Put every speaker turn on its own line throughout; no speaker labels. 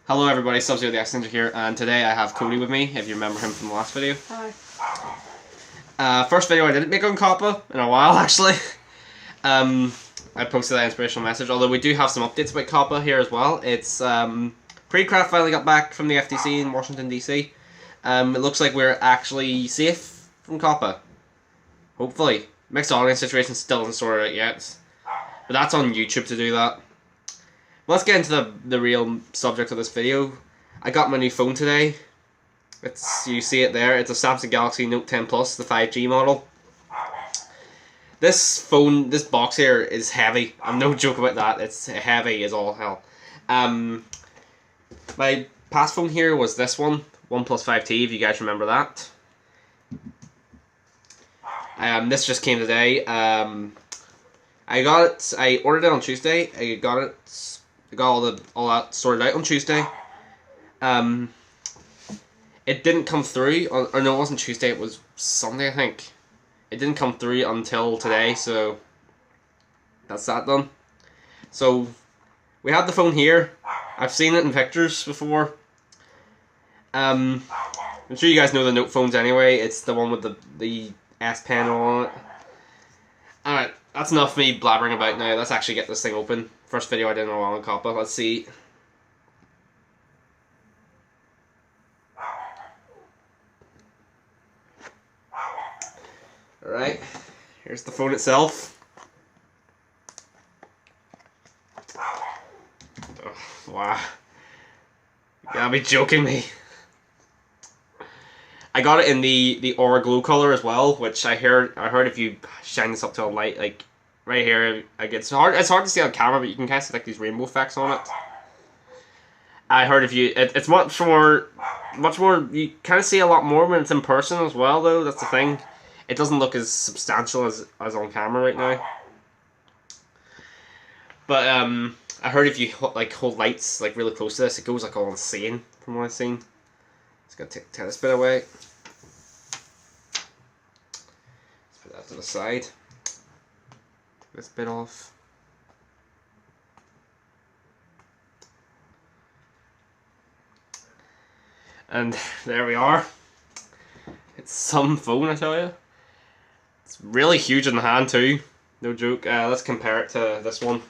Hello everybody, Sub-Zero the X-Ninja here, and today I have Cody with me, if you remember him from the last video.
Hi.
First video I didn't make on Kappa in a while, actually. I posted that inspirational message, although we do have some updates about Kappa here as well. It's, Pre-Craft finally got back from the FTC in Washington DC. It looks like we're actually safe from Kappa. Hopefully. Mixed audience situation still isn't sorted out yet. But that's on YouTube to do that. Let's get into the real subject of this video. I got my new phone today. You see it there. It's a Samsung Galaxy Note 10 Plus, the 5G model. This box here is heavy. I'm no joke about that. It's heavy as all hell. My past phone here was this one, OnePlus 5T, if you guys remember that. This just came today. I ordered it on Tuesday. I got all that sorted out on Tuesday. It didn't come through, or no, it wasn't Tuesday, it was Sunday, I think. It didn't come through until today, so that's that done. So, we have the phone here. I've seen it in pictures before. I'm sure you guys know the Note phones anyway. It's the one with the S Pen on it. Alright, that's enough of me blabbering about now. Let's actually get this thing open. First video I did in a while on Kappa. Let's see. Alright, here's the phone itself. Oh, wow. You gotta be joking me. I got it in the Aura Glow color as well, which I heard if you shine this up to a light, like right here, like it's hard to see on camera, but you can kind of see like these rainbow effects on it. I heard it's much more, you kind of see a lot more when it's in person as well though, that's the thing. It doesn't look as substantial as on camera right now. But I heard if you hold lights like really close to this, it goes like all insane from what I've seen. Just gotta take this bit away. Let's put that to the side. This bit off. And there we are. It's some phone, I tell you. It's really huge in the hand too. No joke. Let's compare it to this one.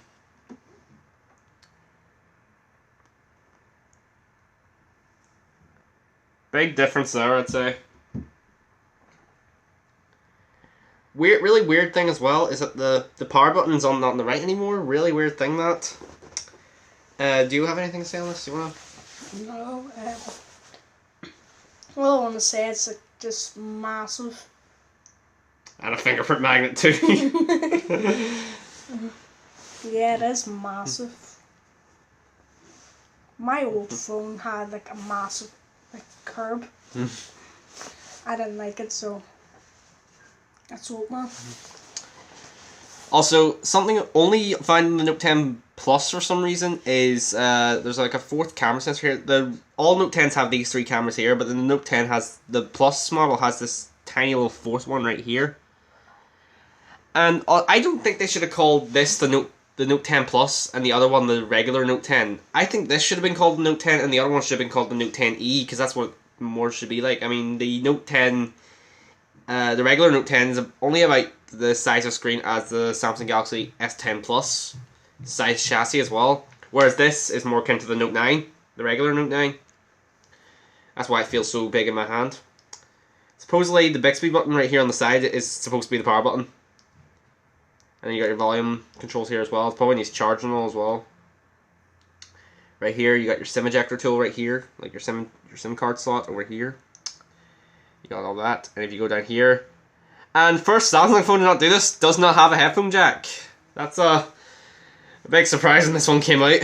Big difference there, I'd say. Really weird thing as well is that the power button's not on the right anymore. Really weird thing that. Do you have anything to say on this? You wanna?
No. All I want to say it's like just massive.
And a fingerprint magnet too.
Yeah, it is massive. My old phone had like a massive curb. I didn't like it, so that's old man.
Also, something only found in the Note 10 Plus for some reason is there's like a fourth camera sensor here. All Note 10s have these three cameras here, but then the Note 10 the Plus model has this tiny little fourth one right here. And I don't think they should have called this the Note 10 Plus and the other one the regular Note 10. I think this should have been called the Note 10 and the other one should have been called the Note 10e, because that's what more should be like. I mean, the Note 10, the regular Note 10 is only about the size of screen as the Samsung Galaxy S10 Plus size chassis as well, whereas this is more akin to the Note 9, the regular Note 9. That's why it feels so big in my hand. Supposedly the Bixby button right here on the side is supposed to be the power button. And then you got your volume controls here as well. It probably needs charging all as well. Right here, you got your SIM ejector tool right here, like your SIM card slot over here. You got all that. And if you go down here, and first Samsung phone to not do this, does not have a headphone jack. That's a big surprise when this one came out.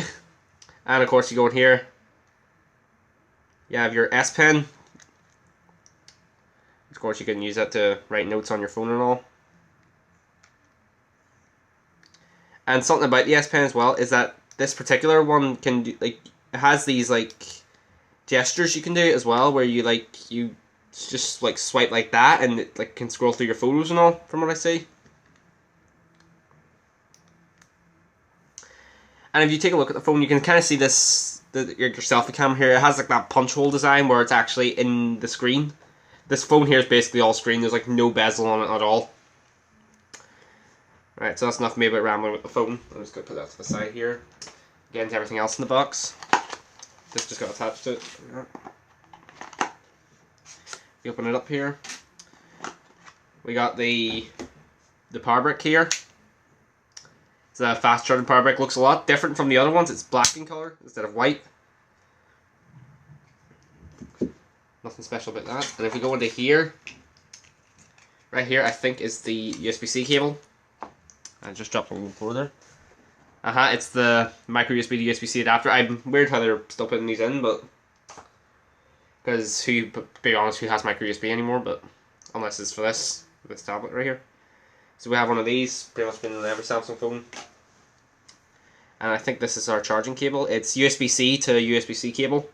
And of course, you go in here. You have your S Pen. Of course, you can use that to write notes on your phone and all. And something about the S Pen as well is that this particular one can do, it has these gestures you can do as well, where you just swipe like that and it can scroll through your photos and all, from what I see. And if you take a look at the phone, you can kind of see this your selfie camera here, it has like that punch hole design where it's actually in the screen. This phone here is basically all screen. There's like no bezel on it at all. Right, so that's enough maybe about rambling with the phone. I'm just going to put that to the side here. Get into everything else in the box. This just got attached to it. You open it up here. We got the power brick here. It's a fast charging power brick. Looks a lot different from the other ones. It's black in color instead of white. Nothing special about that. And if we go into here, right here I think is the USB-C cable. I just dropped one on the floor there. It's the micro USB to USB-C adapter. I'm weird how they're still putting these in, but because to be honest, who has micro USB anymore? But unless it's for this tablet right here. So we have one of these, pretty much been in every Samsung phone. And I think this is our charging cable. It's USB-C to USB-C cable.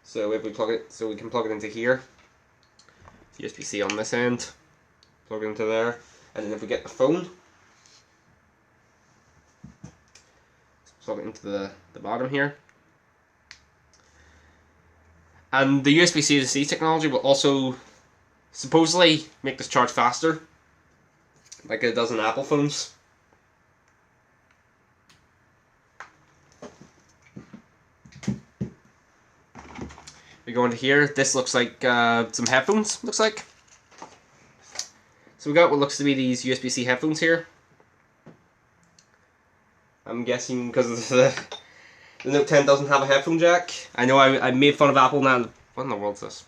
So if we plug it, so we can plug it into here. USB-C on this end, plug it into there, and then if we get the phone, plug it into the bottom here. And the USB-C to C technology will also supposedly make this charge faster, like it does in Apple phones. We go into here. This looks like some headphones, looks like. So we got what looks to be these USB-C headphones here. I'm guessing because the Note 10 doesn't have a headphone jack. I know I made fun of Apple now. What in the world is this?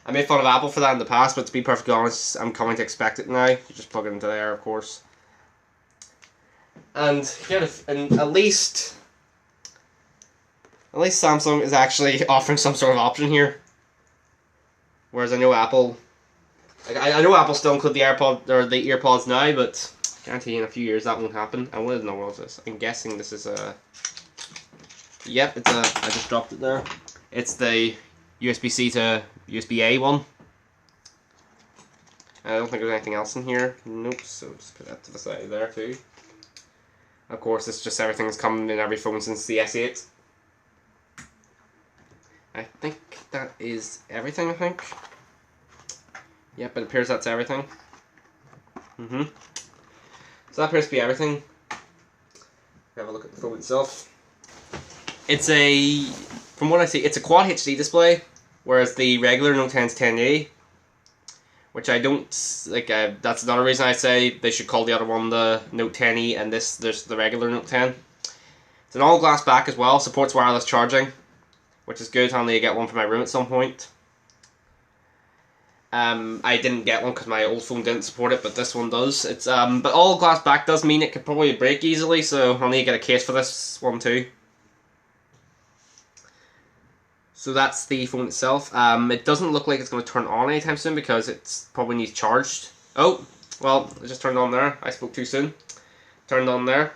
I made fun of Apple for that in the past, but to be perfectly honest, I'm coming to expect it now. You just plug it into there, of course. And yeah, and at least Samsung is actually offering some sort of option here. Whereas I know Apple, I know Apple still include the AirPod or the EarPods now, but I guarantee in a few years that won't happen. And what in the world is this? I'm guessing this is a. Yep, it's a. I just dropped it there. It's the USB-C to USB-A one. I don't think there's anything else in here. Nope. So just put that to the side there too. Of course, it's just everything that's come in every phone since the S8. I think that is everything, I think. Yep, it appears that's everything. So that appears to be everything. Have a look at the phone itself. It's a, from what I see, it's a Quad HD display, whereas the regular Note 10's 1080, which I don't, like, that's another reason I say they should call the other one the Note 10e, and there's the regular Note 10. It's an all-glass back as well, supports wireless charging, which is good. I'll need to get one for my room at some point. I didn't get one because my old phone didn't support it, but this one does. It's but all glass back does mean it could probably break easily, so I'll need to get a case for this one too. So that's the phone itself. It doesn't look like it's going to turn on anytime soon because it's probably needs charged. Oh, well, it just turned on there. I spoke too soon. Turned on there.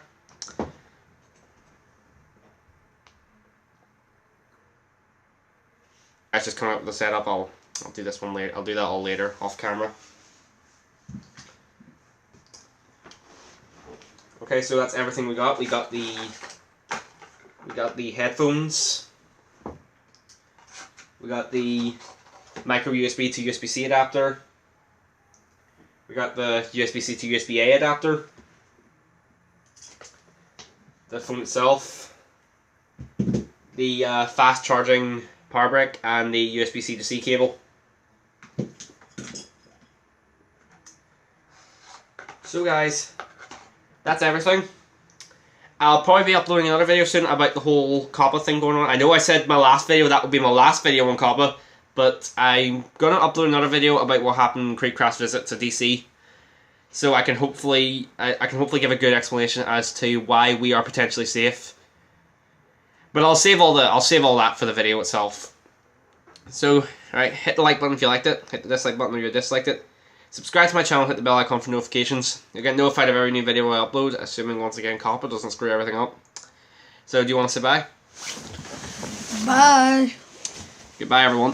Let's just come up with the setup. I'll do this one later. I'll do that all later off camera. Okay, so that's everything we got. We got the headphones. We got the micro USB to USB-C adapter. We got the USB-C to USB-A adapter. The phone itself. The fast charging power brick and the USB-C to C cable. So guys, that's everything. I'll probably be uploading another video soon about the whole COPPA thing going on. I know I said my last video that would be my last video on COPPA, but I'm gonna upload another video about what happened in Creekcraft's visit to DC, so I can hopefully give a good explanation as to why we are potentially safe. But I'll save all that for the video itself. So, alright, hit the like button if you liked it. Hit the dislike button if you disliked it. Subscribe to my channel, hit the bell icon for notifications. You'll get notified of every new video I upload, assuming once again COPPA doesn't screw everything up. So, do you want to say bye?
Bye.
Goodbye, everyone.